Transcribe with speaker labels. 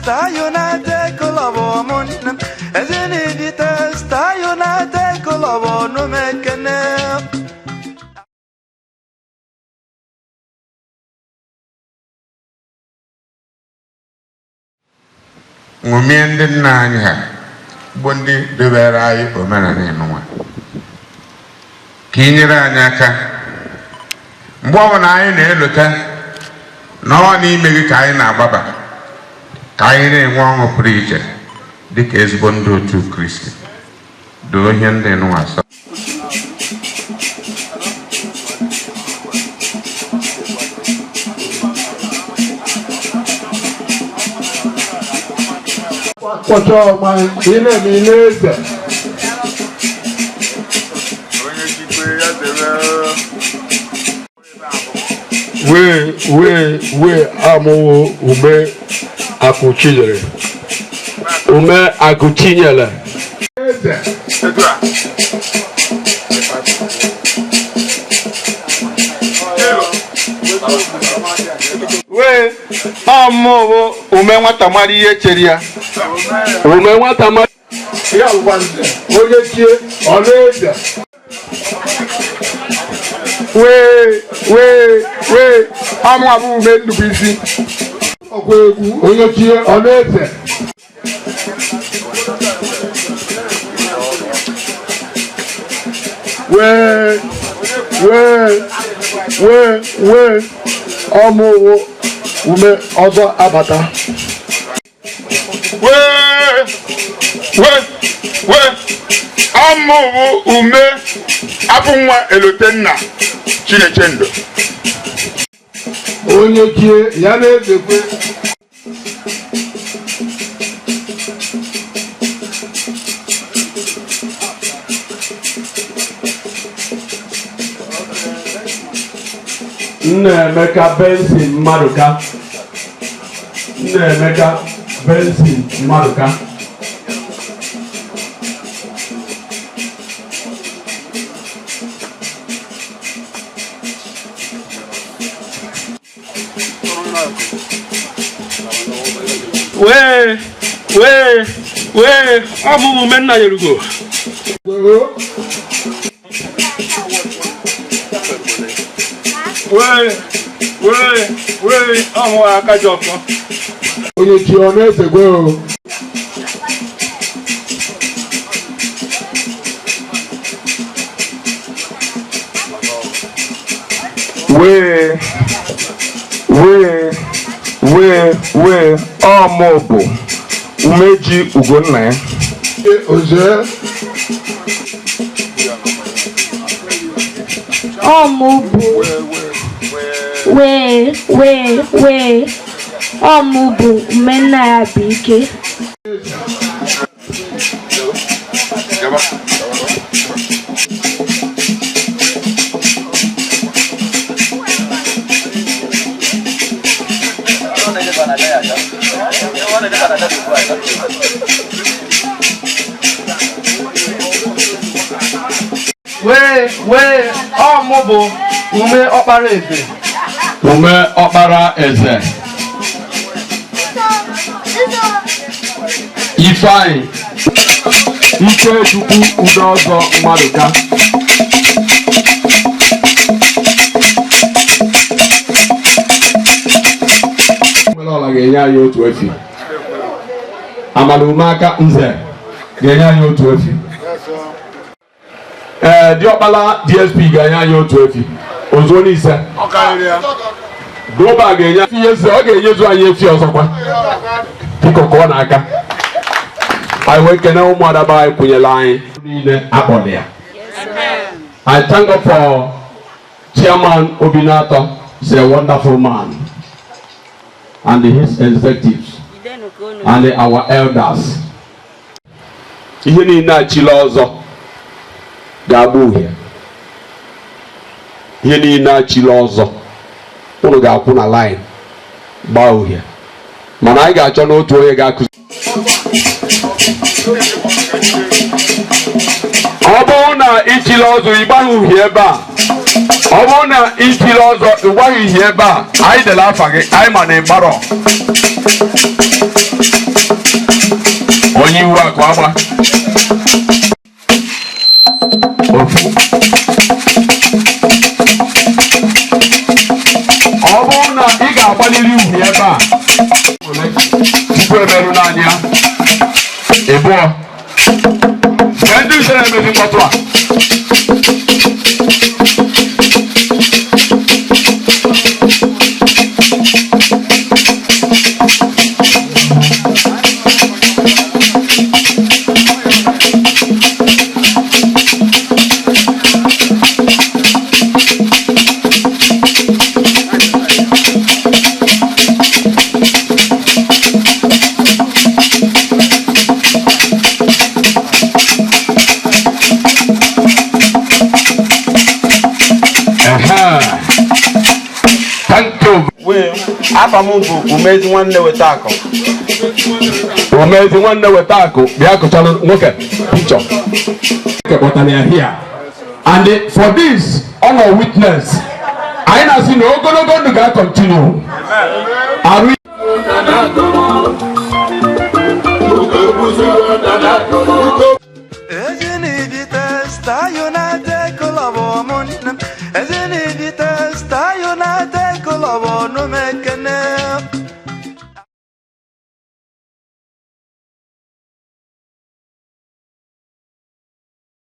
Speaker 1: sta United kolabo munnem ezeni vita sta United kolabo no mekene
Speaker 2: Ngomiende nanya bondi deberai omenane nwa kinyira anyaka mgbe na anyị na-elota n'ọnwa n'ime gị ka anyị na-agbaba ka anyị na-enwe ọṅụ pụrụ iche dịka ezigbo ndị otu Kristi doo ihe ndị nwa asọ
Speaker 3: Quanto mais inemigo we amo ume akuchinyere we amo ume nwata mari ihe chere ya ume nwata mari ya ụgwanze onye tie ọlaeze we amụ abụ ume nnukwu isi ọkwa egwu onye tie ọlaeze we ọmụ ume ọzọ abata we ọmụ ume abụ nwa Elotenna Chinechendo onye tie ya na-ezekwe Nnaemeka Benson Maduka Nnaemeka Benson Maduka we amu menna yerugo we amu akajoko onye ti ona esegwe o we amobo umeji ugonna ya oje
Speaker 4: Omubu we Omubu menna ya bike
Speaker 3: we ọmụbụ ume ọkpara eze Ifeanyi Ikechukwu Udozor Maduka Omelola ga-enye anyị otu efi Amalumaka Nze ga-enye anyị otu efi Diokpala DSP ga-enye anyị otu efi ozuo n'ise Global ga-enye ọ ga-enyezu anyị efi ọzọkwa dịka n'aka anyị wee kene ụmụada anyị kwụnyela anyị niile akpọrọ ya I thank God for Chairman Obinato. He's a wonderful man, and his executives and our elders. Ihe niile achịla ọzọ ga-agba uhie. Ihe niile achịla ọzọ unu ga-akwụ na line gbaa uhie. Mana anyị ga-achọ n'otu onye ga-akụzi. Ọ bụrụ na ichila ọzọ ịgbaghị uhie ebe a. Ọ bụrụ na ichila ọzọ ịgbaghị uhie ebe a. Anyị dela afa gị, anyị ma na ịgbarọ. agba ofu ọ bụrụ na ị ga-agbaliri ugwu ebe a tupu emerụ n'anya ịbụọ mgbe ndị usoro emezi mkpọtụ a
Speaker 1: Afa m bụ Umezi nwanne weta akụ.
Speaker 3: Umezi nwanne weta akụ bịa kụchara nwoke picture. Here. And for this honor witness, anyị na-asị na ogologo ndụ ga-continue.